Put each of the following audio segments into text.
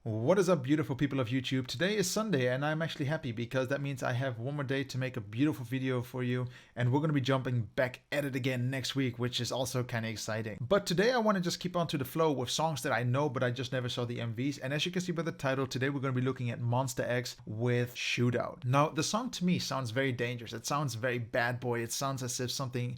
What is up, beautiful people of YouTube? Today is Sunday and I'm actually happy because that means I have one more day to make a beautiful video for you, and we're going to be jumping back at it again next week, which is also kind of exciting. But today I want to just keep on to the flow with songs that I know but I just never saw the MVs, and as you can see by the title, today we're going to be looking at MONSTA with Shootout. Now the song to me sounds very dangerous. It sounds very bad boy. It sounds as if something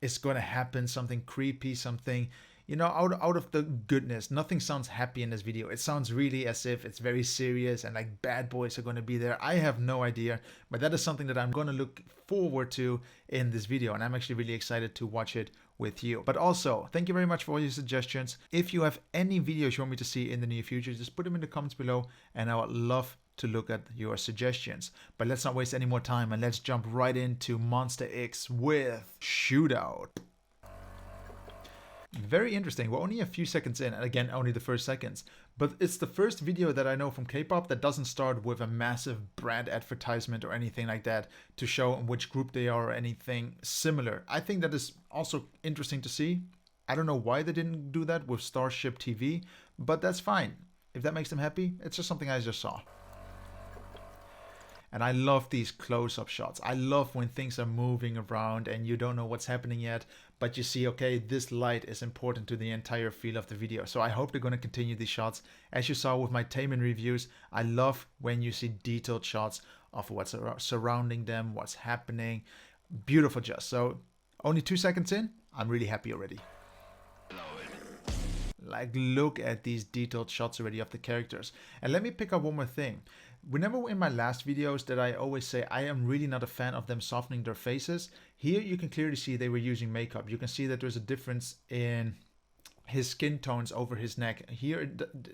is going to happen, something creepy, something, you know, out of the goodness. Nothing sounds happy in this video. It sounds really as if it's very serious and like bad boys are going to be there. I have no idea, but that is something that I'm going to look forward to in this video, and I'm actually really excited to watch it with you. But also, thank you very much for all your suggestions. If you have any videos you want me to see in the near future, just put them in the comments below and I would love to look at your suggestions. But let's not waste any more time and let's jump right into MONSTA with Shootout. Very interesting. We're only a few seconds in, and again, only the first seconds. But it's the first video that I know from K-pop that doesn't start with a massive brand advertisement or anything like that to show which group they are or anything similar. I think that is also interesting to see. I don't know why they didn't do that with Starship TV, but that's fine. If that makes them happy, it's just something I just saw. And I love these close-up shots. I love when things are moving around and you don't know what's happening yet, but you see, okay, this light is important to the entire feel of the video. So I hope they're going to continue these shots. As you saw with my Taemin reviews, I love when you see detailed shots of what's surrounding them, what's happening. Beautiful just. So only 2 seconds in, I'm really happy already. Like, look at these detailed shots already of the characters. And let me pick up one more thing. Remember in my last videos that I always say I am really not a fan of them softening their faces? Here you can clearly see they were using makeup. You can see that there's a difference in his skin tones over his neck. Here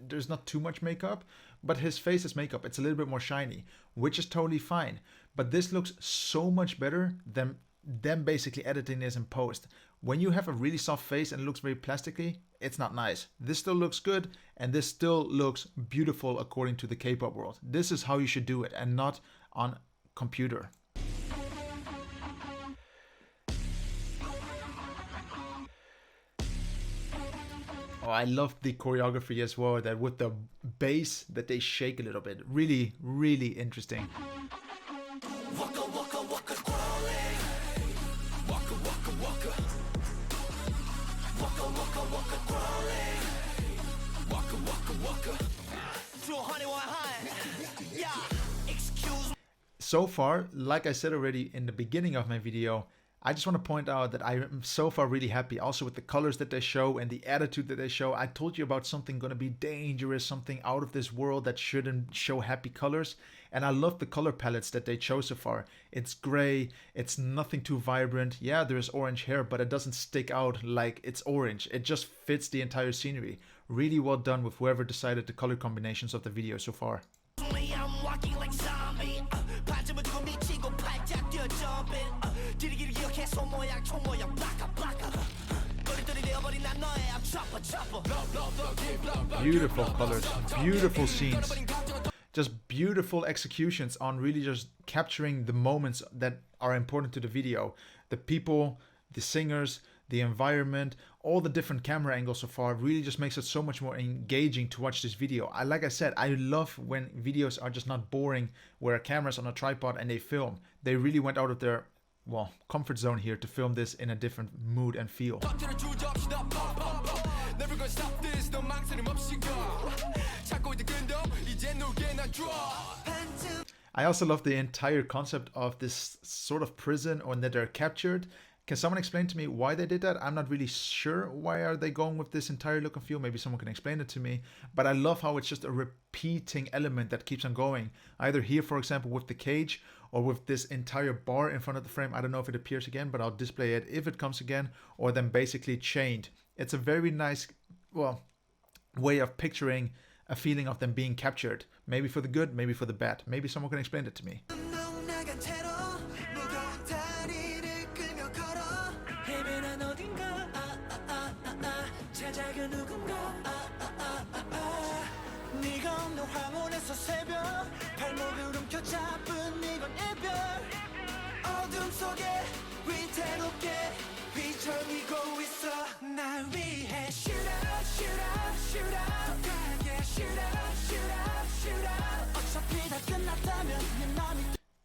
there's not too much makeup, but his face is makeup. It's a little bit more shiny, which is totally fine. But this looks so much better than them basically editing this in post. When you have a really soft face and it looks very plasticky, it's not nice. This still looks good, and this still looks beautiful according to the K-pop world. This is how you should do it, and not on computer. Oh, I love the choreography as well, that with the bass that they shake a little bit. Really, really interesting. So far, like I said already in the beginning of my video, I just want to point out that I am so far really happy also with the colors that they show and the attitude that they show. I told you about something going to be dangerous, something out of this world that shouldn't show happy colors. And I love the color palettes that they chose so far. It's gray, it's nothing too vibrant. Yeah, there's orange hair, but it doesn't stick out like it's orange. It just fits the entire scenery. Really well done with whoever decided the color combinations of the video so far. Beautiful colors, beautiful scenes, just beautiful executions on really just capturing the moments that are important to the video. The people, the singers, the environment, all the different camera angles so far really just makes it so much more engaging to watch this video. Like I said, I love when videos are just not boring, where a camera's on a tripod and they film. They really went out of their, well, comfort zone here to film this in a different mood and feel. I also love the entire concept of this sort of prison, or that they're captured. Can someone explain to me why they did that? I'm not really sure why are they going with this entire look and feel. Maybe someone can explain it to me. But I love how it's just a repeating element that keeps on going. Either here, for example, with the cage, or with this entire bar in front of the frame. I don't know if it appears again, but I'll display it if it comes again, or then basically chained. It's a very nice, well, way of picturing a feeling of them being captured. Maybe for the good, maybe for the bad. Maybe someone can explain it to me. 날 위해 shoot out, shoot out, shoot out. shoot out, shoot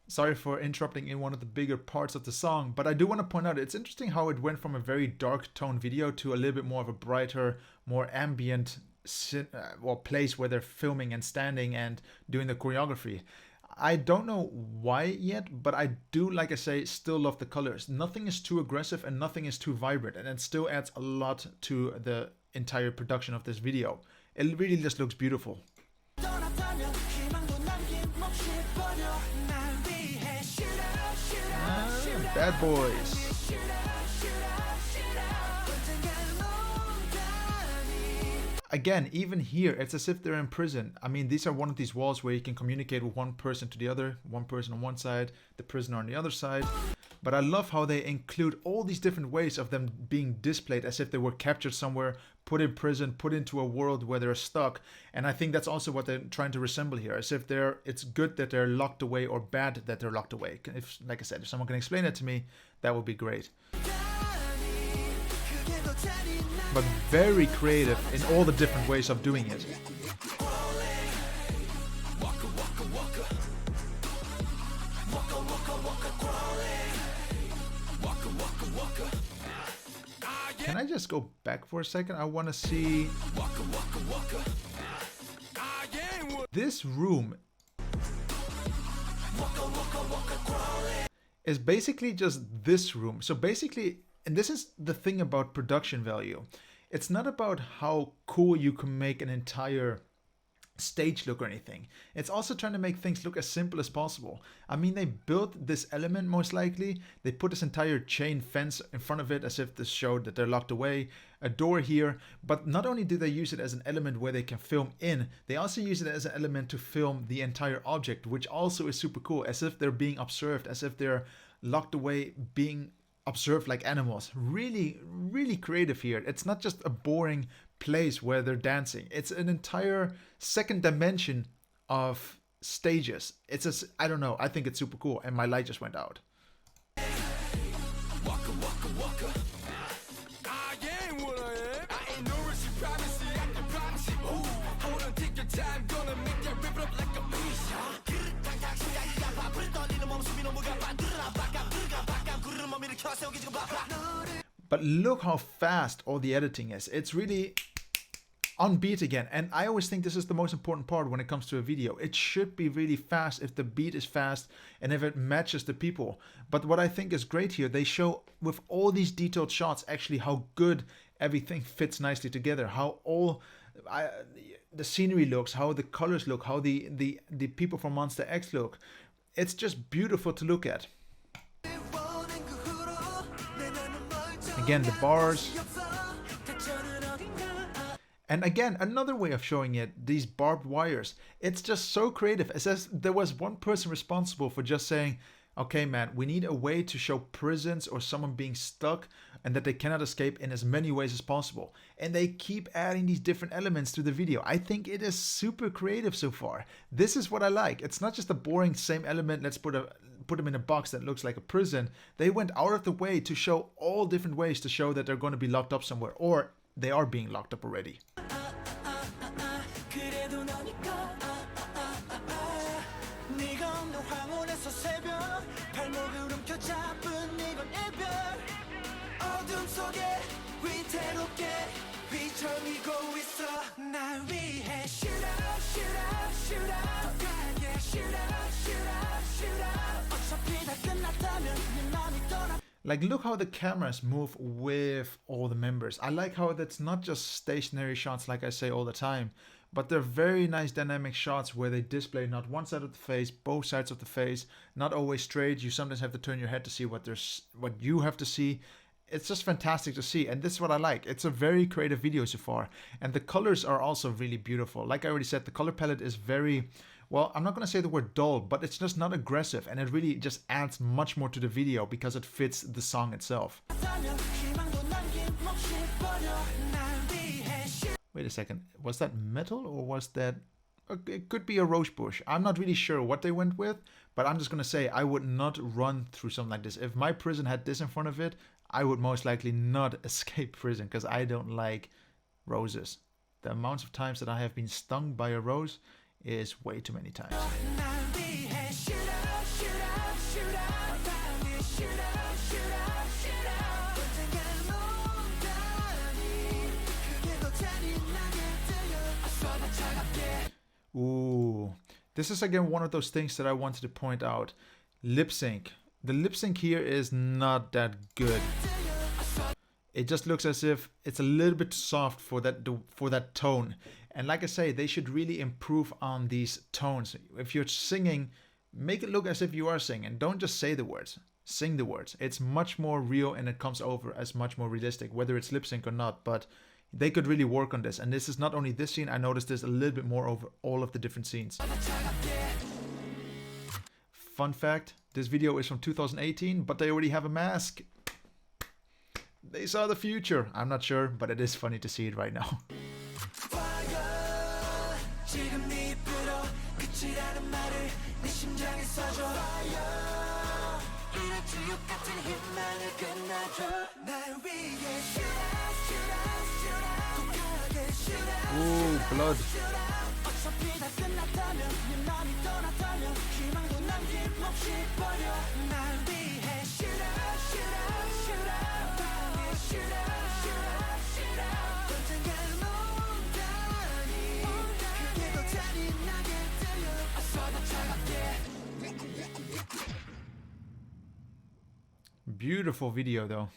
Sorry for interrupting in one of the bigger parts of the song, but I do want to point out it's interesting how it went from a very dark tone video to a little bit more of a brighter, more ambient place where they're filming and standing and doing the choreography. I don't know why yet, but I do, like I say, still love the colors. Nothing is too aggressive and nothing is too vibrant, and it still adds a lot to the entire production of this video. It really just looks beautiful. Bad boys. Again, even here, it's as if they're in prison. I mean, these are one of these walls where you can communicate with one person to the other, one person on one side, the prisoner on the other side. But I love how they include all these different ways of them being displayed as if they were captured somewhere, put in prison, put into a world where they're stuck. And I think that's also what they're trying to resemble here, as if it's good that they're locked away or bad that they're locked away. If, like I said, if someone can explain it to me, that would be great. But very creative in all the different ways of doing it. Can I just go back for a second? I want to see this room is basically just this room. So basically, and this is the thing about production value. It's not about how cool you can make an entire stage look or anything. It's also trying to make things look as simple as possible. I mean, they built this element most likely. They put this entire chain fence in front of it as if this showed that they're locked away. A door here. But not only do they use it as an element where they can film in, they also use it as an element to film the entire object, which also is super cool. As if they're being observed, as if they're locked away, being observed like animals. Really, really creative here. It's not just a boring place where they're dancing. It's an entire second dimension of stages. It's I don't know. I think it's super cool. And my light just went out. But look how fast all the editing is. It's really on beat again. And I always think this is the most important part when it comes to a video. It should be really fast if the beat is fast and if it matches the people. But what I think is great here, they show with all these detailed shots actually how good everything fits nicely together. How all the scenery looks, how the colors look, how the people from MONSTA look. It's just beautiful to look at. Again, the bars. And again, another way of showing it, these barbed wires. It's just so creative. It says there was one person responsible for just saying, okay, man, we need a way to show prisons or someone being stuck and that they cannot escape in as many ways as possible. And they keep adding these different elements to the video. I think it is super creative so far. This is what I like. It's not just a boring same element. Let's put them in a box that looks like a prison. They went out of the way to show all different ways to show that they're going to be locked up somewhere, or they are being locked up already. Like, look how the cameras move with all the members. I like how that's not just stationary shots like I say all the time, but they're very nice dynamic shots where they display not one side of the face, both sides of the face, not always straight. You sometimes have to turn your head to see what you have to see. It's just fantastic to see, and this is what I like. It's a very creative video so far, and the colors are also really beautiful. Like I already said, the color palette is very, well, I'm not going to say the word dull, but it's just not aggressive, and it really just adds much more to the video because it fits the song itself. Wait a second, was that metal or was that... It could be a rose bush. I'm not really sure what they went with, but I'm just going to say I would not run through something like this. If my prison had this in front of it, I would most likely not escape prison because I don't like roses. The amounts of times that I have been stung by a rose is way too many times. Ooh, this is again one of those things that I wanted to point out. Lip sync. The lip sync here is not that good. It just looks as if it's a little bit soft for that tone. And like I say, they should really improve on these tones. If you're singing, make it look as if you are singing. Don't just say the words. Sing the words. It's much more real and it comes over as much more realistic, whether it's lip sync or not. But they could really work on this. And this is not only this scene, I noticed this a little bit more over all of the different scenes. Fun fact, this video is from 2018, but they already have a mask. They saw the future. I'm not sure, but it is funny to see it right now. Ooh, blood. Beautiful video though.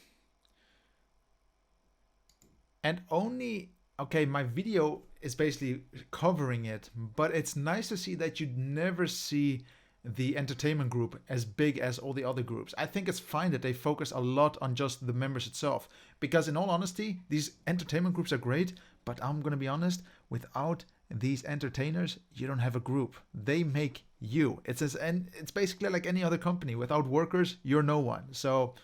And only, okay, my video is basically covering it, but it's nice to see that you'd never see the entertainment group as big as all the other groups. I think it's fine that they focus a lot on just the members itself, because in all honesty, these entertainment groups are great, but I'm gonna be honest, without these entertainers, you don't have a group. They make you. And it's basically like any other company. Without workers, you're no one. So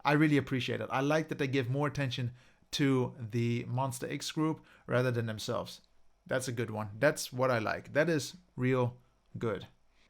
I really appreciate it. I like that they give more attention to the MONSTA group rather than themselves. That's a good one. That's what I like. That is real good.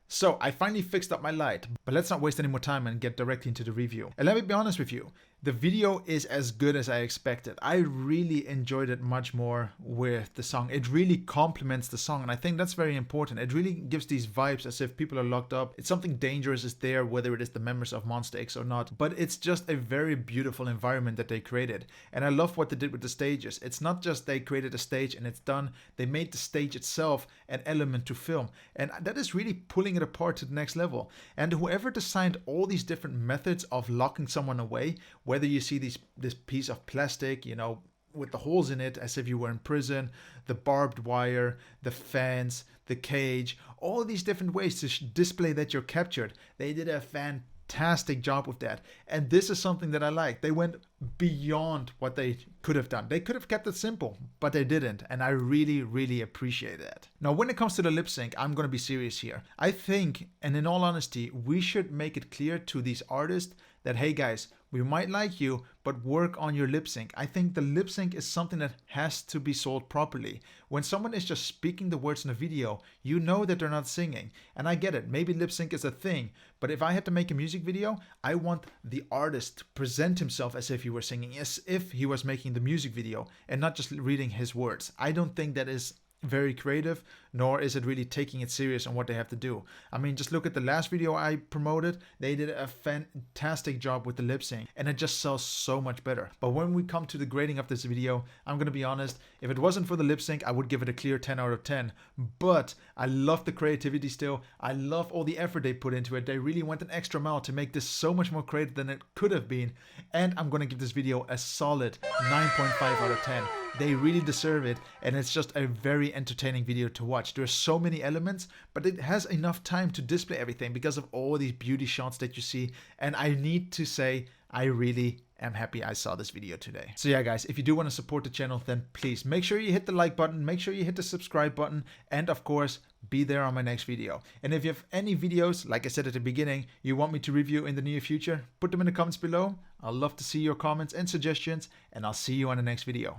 So I finally fixed up my light, but let's not waste any more time and get directly into the review. And let me be honest with you, the video is as good as I expected. I really enjoyed it much more with the song. It really complements the song, and I think that's very important. It really gives these vibes as if people are locked up. It's something dangerous is there, whether it is the members of MONSTA or not, but it's just a very beautiful environment that they created. And I love what they did with the stages. It's not just they created a stage and it's done. They made the stage itself an element to film, and that is really pulling it apart to the next level. And whoever designed all these different methods of locking someone away, whether you see this piece of plastic, you know, with the holes in it as if you were in prison, the barbed wire, the fence, the cage, all these different ways to display that you're captured, they did a fantastic job with that. And this is something that I like. They went beyond what they could have done. They could have kept it simple, but they didn't, and I really, really appreciate that. Now, when it comes to the lip sync, I'm going to be serious here. I think, and in all honesty, we should make it clear to these artists that, hey guys, we might like you, but work on your lip sync. I think the lip sync is something that has to be sold properly. When someone is just speaking the words in a video, you know that they're not singing. And I get it, maybe lip sync is a thing, but if I had to make a music video, I want the artist to present himself as if he were singing, as if he was making the music video and not just reading his words. I don't think that is very creative, nor is it really taking it serious on what they have to do. I mean, just look at the last video I promoted. They did a fantastic job with the lip sync, and it just sells so much better. But when we come to the grading of this video, I'm gonna be honest, if it wasn't for the lip sync, I would give it a clear 10 out of 10. But I love the creativity still. I love all the effort they put into it. They really went an extra mile to make this so much more creative than it could have been. And I'm gonna give this video a solid 9.5 out of 10. They really deserve it, and it's just a very entertaining video to watch. There's so many elements, but it has enough time to display everything because of all these beauty shots that you see. And I need to say, I really am happy I saw this video today. So yeah guys, if you do want to support the channel, then please make sure you hit the like button, make sure you hit the subscribe button, and of course, be there on my next video. And if you have any videos, like I said at the beginning, you want me to review in the near future, put them in the comments below. I'll love to see your comments and suggestions, and I'll see you on the next video.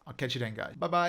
I'll catch you then, guys. Bye-bye.